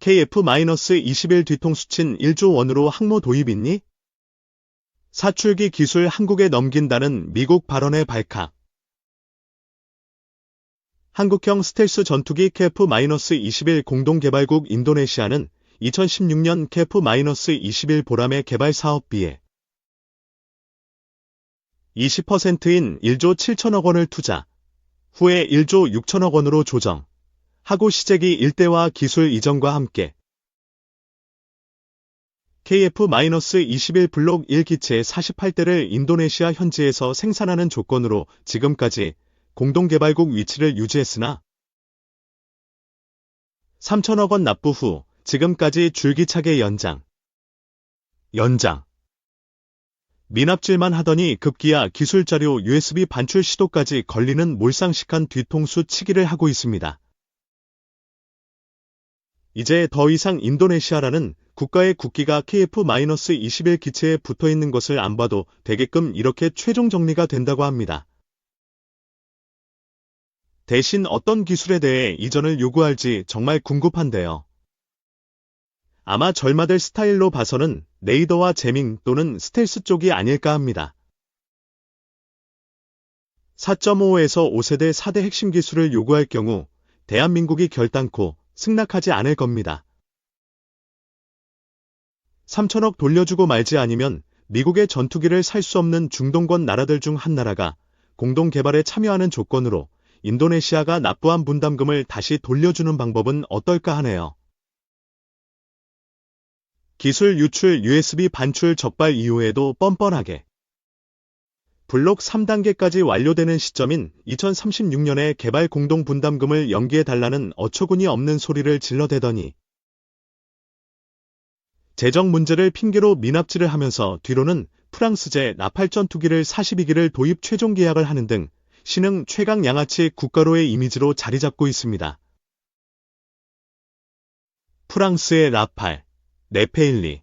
KF-21 뒤통수 친 1조 원으로 항모 도입 있니? 사출기 기술 한국에 넘긴다는 미국 발언에 발칵. 한국형 스텔스 전투기 KF-21 공동개발국 인도네시아는 2016년 KF-21 보람의 개발 사업비에 20%인 1조 7천억 원을 투자, 후에 1조 6천억 원으로 조정, 하고 시제기 일대화 기술 이전과 함께 KF-21 블록 1기체 48대를 인도네시아 현지에서 생산하는 조건으로 지금까지 공동개발국 위치를 유지했으나 3천억 원 납부 후 지금까지 줄기차게 연장. 미납질만 하더니 급기야 기술자료 USB 반출 시도까지 걸리는 몰상식한 뒤통수 치기를 하고 있습니다. 이제 더 이상 인도네시아라는 국가의 국기가 KF-21 기체에 붙어있는 것을 안 봐도 되게끔 이렇게 최종 정리가 된다고 합니다. 대신 어떤 기술에 대해 이전을 요구할지 정말 궁금한데요. 아마 젊아들 스타일로 봐서는 레이더와 제밍 또는 스텔스 쪽이 아닐까 합니다. 4.5에서 5세대 4대 핵심 기술을 요구할 경우 대한민국이 결단코 승낙하지 않을 겁니다. 3천억 돌려주고 말지 아니면 미국의 전투기를 살 수 없는 중동권 나라들 중 한 나라가 공동 개발에 참여하는 조건으로 인도네시아가 납부한 분담금을 다시 돌려주는 방법은 어떨까 하네요. 기술 유출 USB 반출 적발 이후에도 뻔뻔하게 블록 3단계까지 완료되는 시점인 2036년에 개발 공동 분담금을 연기해달라는 어처구니 없는 소리를 질러대더니 재정 문제를 핑계로 미납치를 하면서 뒤로는 프랑스제 나팔 전투기를 42기를 도입 최종 계약을 하는 등 신흥 최강 양아치 국가로의 이미지로 자리 잡고 있습니다. 프랑스의 라팔, 네페일리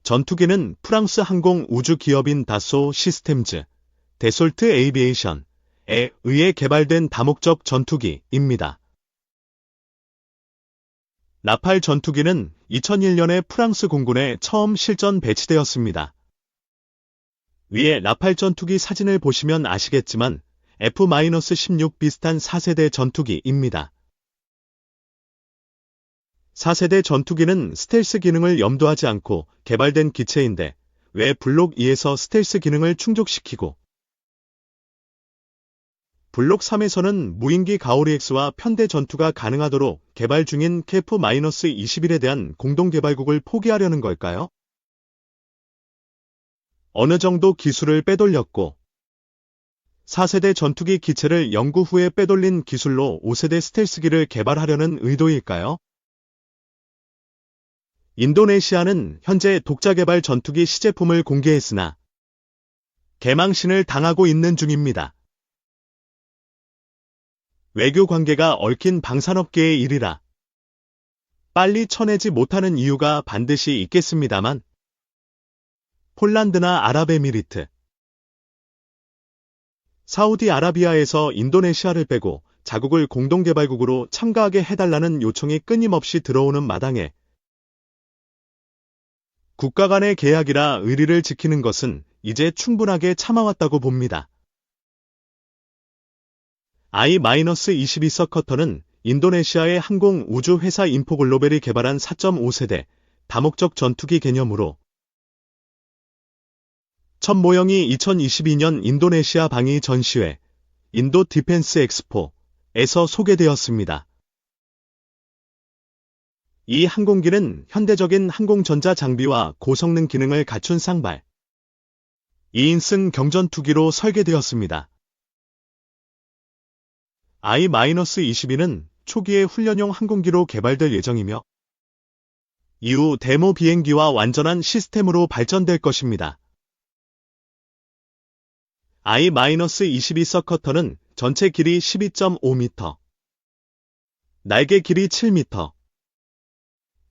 전투기는 프랑스 항공 우주 기업인 다소 시스템즈, 데솔트 에이비에이션에 의해 개발된 다목적 전투기입니다. 라팔 전투기는 2001년에 프랑스 공군에 처음 실전 배치되었습니다. 위에 라팔 전투기 사진을 보시면 아시겠지만 F-16 비슷한 4세대 전투기입니다. 4세대 전투기는 스텔스 기능을 염두하지 않고 개발된 기체인데 왜 블록 2에서 스텔스 기능을 충족시키고 블록 3에서는 무인기 가오리-X와 편대 전투가 가능하도록 개발 중인 KF-21에 대한 공동개발국을 포기하려는 걸까요? 어느 정도 기술을 빼돌렸고 4세대 전투기 기체를 연구 후에 빼돌린 기술로 5세대 스텔스기를 개발하려는 의도일까요? 인도네시아는 현재 독자 개발 전투기 시제품을 공개했으나 개망신을 당하고 있는 중입니다. 외교 관계가 얽힌 방산업계의 일이라 빨리 쳐내지 못하는 이유가 반드시 있겠습니다만 폴란드나 아랍에미리트, 사우디아라비아에서 인도네시아를 빼고 자국을 공동개발국으로 참가하게 해달라는 요청이 끊임없이 들어오는 마당에 국가 간의 계약이라 의리를 지키는 것은 이제 충분하게 참아왔다고 봅니다. I-22 서커터는 인도네시아의 항공 우주 회사 인포글로벨이 개발한 4.5세대 다목적 전투기 개념으로 첫 모형이 2022년 인도네시아 방위 전시회 인도 디펜스 엑스포에서 소개되었습니다. 이 항공기는 현대적인 항공전자 장비와 고성능 기능을 갖춘 쌍발 2인승 경전투기로 설계되었습니다. I-22는 초기에 훈련용 항공기로 개발될 예정이며 이후 데모 비행기와 완전한 시스템으로 발전될 것입니다. I-22 서커터는 전체 길이 12.5m, 날개 길이 7m,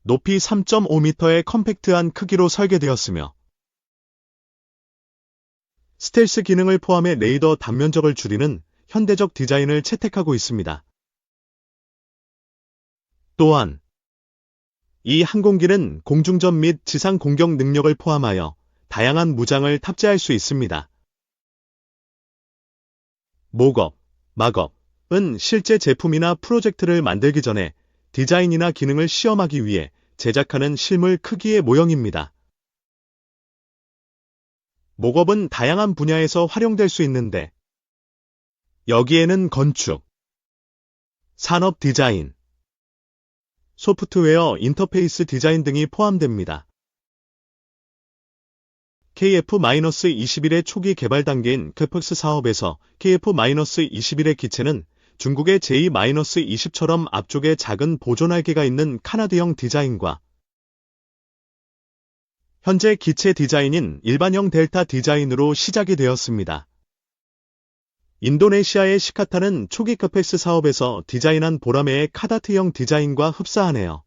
높이 3.5m의 컴팩트한 크기로 설계되었으며 스텔스 기능을 포함해 레이더 단면적을 줄이는 현대적 디자인을 채택하고 있습니다. 또한 이 항공기는 공중전 및 지상 공격 능력을 포함하여 다양한 무장을 탑재할 수 있습니다. 모겁, 막업은 실제 제품이나 프로젝트를 만들기 전에 디자인이나 기능을 시험하기 위해 제작하는 실물 크기의 모형입니다. 모겁은 다양한 분야에서 활용될 수 있는데 여기에는 건축, 산업 디자인, 소프트웨어 인터페이스 디자인 등이 포함됩니다. KF-21의 초기 개발 단계인 크퍽스 사업에서 KF-21의 기체는 중국의 J-20처럼 앞쪽에 작은 보조날개가 있는 카나드형 디자인과 현재 기체 디자인인 일반형 델타 디자인으로 시작이 되었습니다. 인도네시아의 시카타는 초기 크퍽스 사업에서 디자인한 보라매의 카다트형 디자인과 흡사하네요.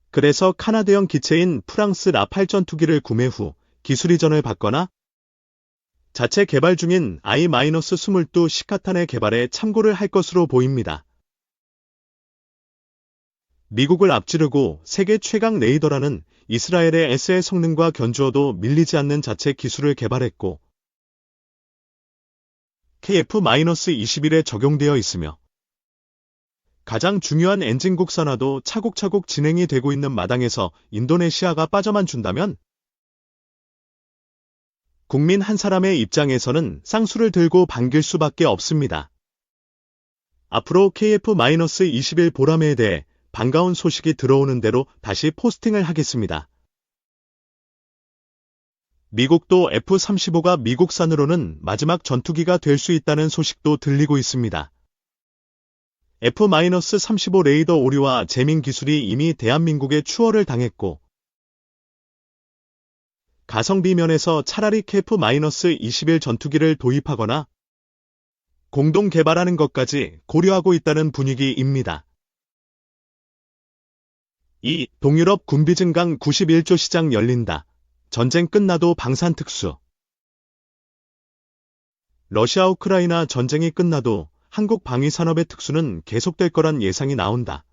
그래서 카나드형 기체인 프랑스 라팔 전투기를 구매 후 기술 이전을 받거나 자체 개발 중인 I-22 시카탄의 개발에 참고를 할 것으로 보입니다. 미국을 앞지르고 세계 최강 레이더라는 이스라엘의 S의 성능과 견주어도 밀리지 않는 자체 기술을 개발했고 KF-21에 적용되어 있으며 가장 중요한 엔진 국산화도 차곡차곡 진행이 되고 있는 마당에서 인도네시아가 빠져만 준다면 국민 한 사람의 입장에서는 쌍수를 들고 반길 수밖에 없습니다. 앞으로 KF-21 보라매에 대해 반가운 소식이 들어오는 대로 다시 포스팅을 하겠습니다. 미국도 F-35가 미국산으로는 마지막 전투기가 될 수 있다는 소식도 들리고 있습니다. F-35 레이더 오류와 재밍 기술이 이미 대한민국에 추월을 당했고 가성비 면에서 차라리 KF-21 전투기를 도입하거나 공동 개발하는 것까지 고려하고 있다는 분위기입니다. 2. 동유럽 군비 증강 91조 시장 열린다. 전쟁 끝나도 방산 특수. 러시아 우크라이나 전쟁이 끝나도 한국 방위산업의 특수는 계속될 거란 예상이 나온다.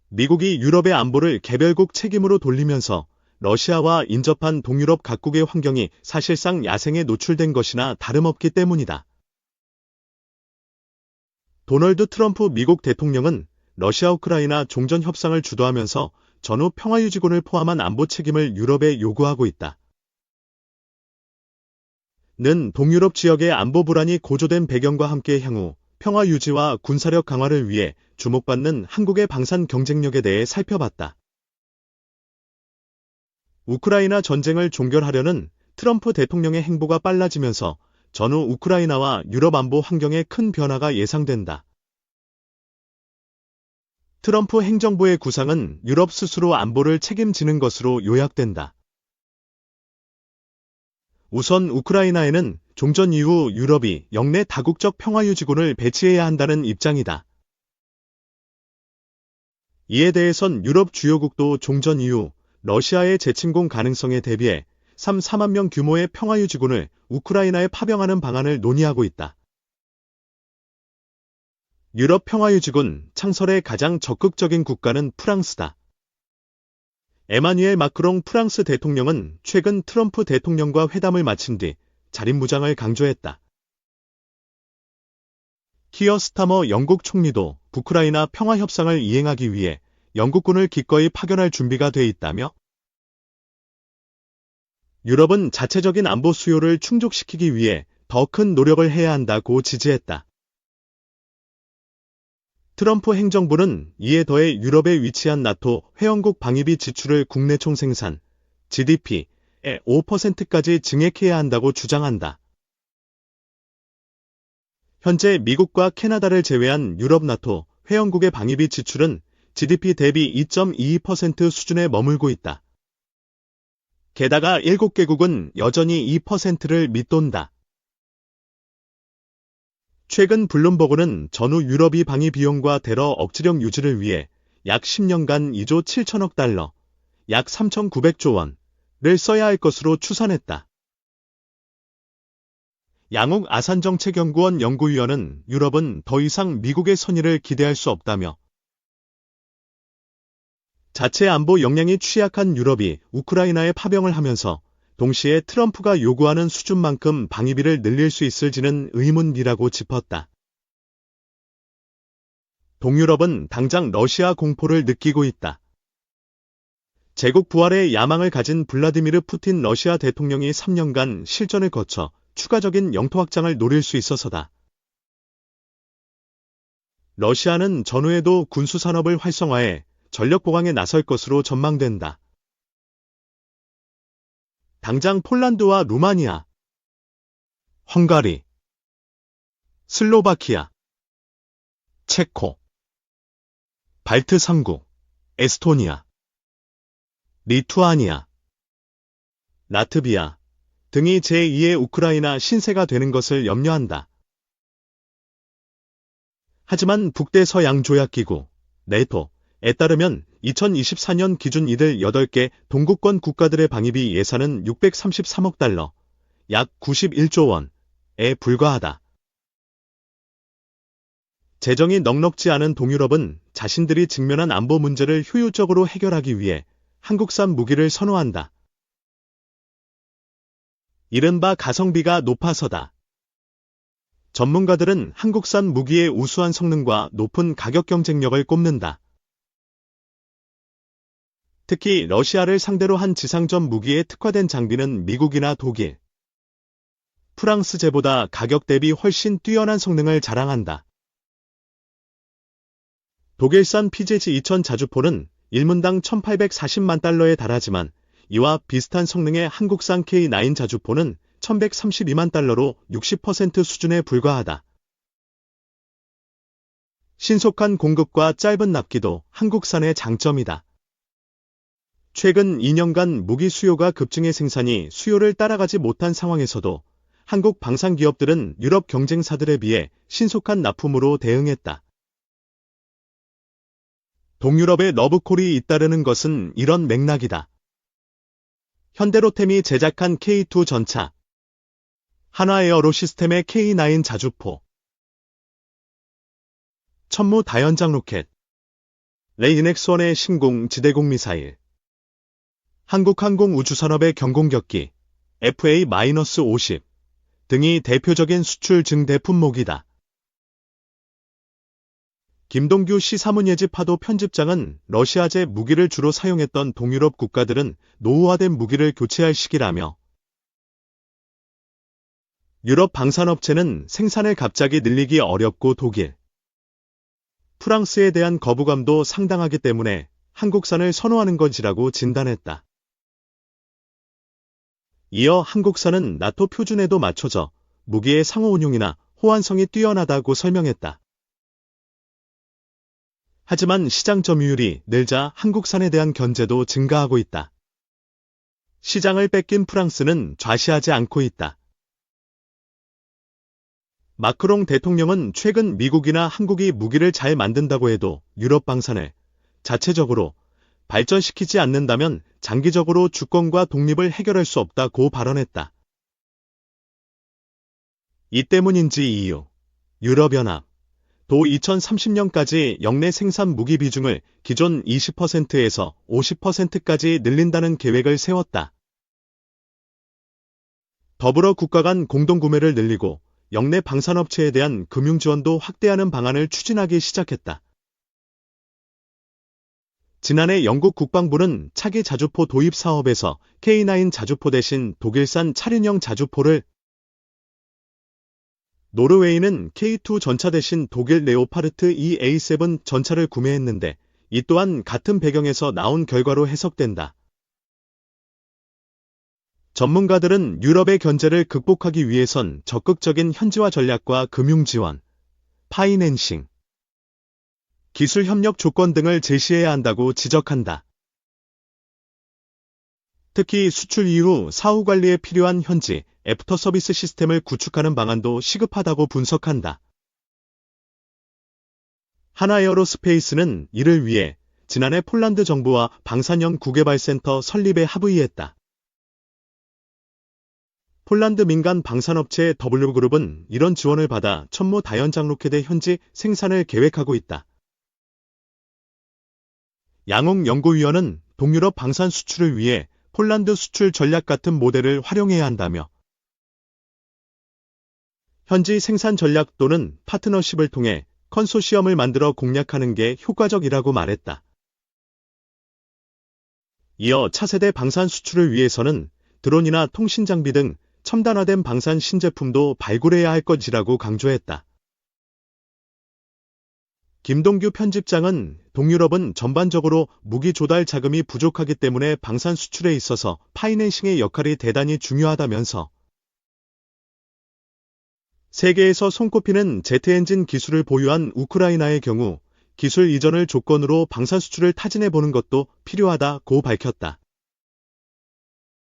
미국이 유럽의 안보를 개별국 책임으로 돌리면서 러시아와 인접한 동유럽 각국의 환경이 사실상 야생에 노출된 것이나 다름없기 때문이다. 도널드 트럼프 미국 대통령은 러시아 우크라이나 종전 협상을 주도하면서 전후 평화유지군을 포함한 안보 책임을 유럽에 요구하고 있다. 는 동유럽 지역의 안보 불안이 고조된 배경과 함께 향후 평화 유지와 군사력 강화를 위해 주목받는 한국의 방산 경쟁력에 대해 살펴봤다. 우크라이나 전쟁을 종결하려는 트럼프 대통령의 행보가 빨라지면서 전후 우크라이나와 유럽 안보 환경에 큰 변화가 예상된다. 트럼프 행정부의 구상은 유럽 스스로 안보를 책임지는 것으로 요약된다. 우선 우크라이나에는 종전 이후 유럽이 영내 다국적 평화유지군을 배치해야 한다는 입장이다. 이에 대해선 유럽 주요국도 종전 이후 러시아의 재침공 가능성에 대비해 4만 명 규모의 평화유지군을 우크라이나에 파병하는 방안을 논의하고 있다. 유럽 평화유지군 창설의 가장 적극적인 국가는 프랑스다. 에마뉘엘 마크롱 프랑스 대통령은 최근 트럼프 대통령과 회담을 마친 뒤 자립무장을 강조했다. 키어 스타머 영국 총리도 우크라이나 평화협상을 이행하기 위해 영국군을 기꺼이 파견할 준비가 돼 있다며 유럽은 자체적인 안보 수요를 충족시키기 위해 더 큰 노력을 해야 한다고 지지했다. 트럼프 행정부는 이에 더해 유럽에 위치한 나토 회원국 방위비 지출을 국내 총생산, GDP의 5%까지 증액해야 한다고 주장한다. 현재 미국과 캐나다를 제외한 유럽 나토 회원국의 방위비 지출은 GDP 대비 2.22% 수준에 머물고 있다. 게다가 7개국은 여전히 2%를 밑돈다. 최근 블룸버그는 전후 유럽이 방위 비용과 대러 억지력 유지를 위해 약 10년간 2조 7천억 달러, 약 3,900조 원을 써야 할 것으로 추산했다. 양욱 아산정책연구원 연구위원은 유럽은 더 이상 미국의 선의를 기대할 수 없다며 자체 안보 역량이 취약한 유럽이 우크라이나에 파병을 하면서 동시에 트럼프가 요구하는 수준만큼 방위비를 늘릴 수 있을지는 의문이라고 짚었다. 동유럽은 당장 러시아 공포를 느끼고 있다. 제국 부활의 야망을 가진 블라디미르 푸틴 러시아 대통령이 3년간 실전을 거쳐 추가적인 영토 확장을 노릴 수 있어서다. 러시아는 전후에도 군수산업을 활성화해 전력 보강에 나설 것으로 전망된다. 당장 폴란드와 루마니아, 헝가리, 슬로바키아, 체코, 발트 3국, 에스토니아, 리투아니아, 라트비아 등이 제2의 우크라이나 신세가 되는 것을 염려한다. 하지만 북대서양조약기구, 네토에 따르면 2024년 기준 이들 8개 동구권 국가들의 방위비 예산은 633억 달러, 약 91조 원에 불과하다. 재정이 넉넉지 않은 동유럽은 자신들이 직면한 안보 문제를 효율적으로 해결하기 위해 한국산 무기를 선호한다. 이른바 가성비가 높아서다. 전문가들은 한국산 무기의 우수한 성능과 높은 가격 경쟁력을 꼽는다. 특히 러시아를 상대로 한 지상전 무기에 특화된 장비는 미국이나 독일, 프랑스제보다 가격 대비 훨씬 뛰어난 성능을 자랑한다. 독일산 PZ-2000 자주포는 1문당 1,840만 달러에 달하지만 이와 비슷한 성능의 한국산 K9 자주포는 1,132만 달러로 60% 수준에 불과하다. 신속한 공급과 짧은 납기도 한국산의 장점이다. 최근 2년간 무기 수요가 급증해 생산이 수요를 따라가지 못한 상황에서도 한국 방산기업들은 유럽 경쟁사들에 비해 신속한 납품으로 대응했다. 동유럽의 러브콜이 잇따르는 것은 이런 맥락이다. 현대로템이 제작한 K2 전차, 한화에어로 시스템의 K9 자주포, 천무 다연장 로켓, 레이넥스원의 신공 지대공 미사일, 한국항공우주산업의 경공격기 FA-50 등이 대표적인 수출 증대 품목이다. 김동규 시사문예지 파도 편집장은 러시아제 무기를 주로 사용했던 동유럽 국가들은 노후화된 무기를 교체할 시기라며 유럽 방산업체는 생산을 갑자기 늘리기 어렵고 독일, 프랑스에 대한 거부감도 상당하기 때문에 한국산을 선호하는 것이라고 진단했다. 이어 한국산은 나토 표준에도 맞춰져 무기의 상호 운용이나 호환성이 뛰어나다고 설명했다. 하지만 시장 점유율이 늘자 한국산에 대한 견제도 증가하고 있다. 시장을 뺏긴 프랑스는 좌시하지 않고 있다. 마크롱 대통령은 최근 미국이나 한국이 무기를 잘 만든다고 해도 유럽 방산을 자체적으로 발전시키지 않는다면 장기적으로 주권과 독립을 해결할 수 없다고 발언했다. 이 때문인지 EU, 유럽연합, 도 2030년까지 역내 생산 무기 비중을 기존 20%에서 50%까지 늘린다는 계획을 세웠다. 더불어 국가 간 공동구매를 늘리고 역내 방산업체에 대한 금융 지원도 확대하는 방안을 추진하기 시작했다. 지난해 영국 국방부는 차기 자주포 도입 사업에서 K9 자주포 대신 독일산 차륜형 자주포를, 노르웨이는 K2 전차 대신 독일 레오파르트 2A7 전차를 구매했는데 이 또한 같은 배경에서 나온 결과로 해석된다. 전문가들은 유럽의 견제를 극복하기 위해선 적극적인 현지화 전략과 금융 지원, 파이낸싱, 기술 협력 조건 등을 제시해야 한다고 지적한다. 특히 수출 이후 사후 관리에 필요한 현지 애프터 서비스 시스템을 구축하는 방안도 시급하다고 분석한다. 한화에어로스페이스는 이를 위해 지난해 폴란드 정부와 방산형 구개발센터 설립에 합의했다. 폴란드 민간 방산업체 W그룹은 이런 지원을 받아 천무 다연장 로켓의 현지 생산을 계획하고 있다. 양옥 연구위원은 동유럽 방산 수출을 위해 폴란드 수출 전략 같은 모델을 활용해야 한다며 현지 생산 전략 또는 파트너십을 통해 컨소시엄을 만들어 공략하는 게 효과적이라고 말했다. 이어 차세대 방산 수출을 위해서는 드론이나 통신 장비 등 첨단화된 방산 신제품도 발굴해야 할 것이라고 강조했다. 김동규 편집장은 동유럽은 전반적으로 무기 조달 자금이 부족하기 때문에 방산 수출에 있어서 파이낸싱의 역할이 대단히 중요하다면서 세계에서 손꼽히는 제트엔진 기술을 보유한 우크라이나의 경우 기술 이전을 조건으로 방산 수출을 타진해 보는 것도 필요하다고 밝혔다.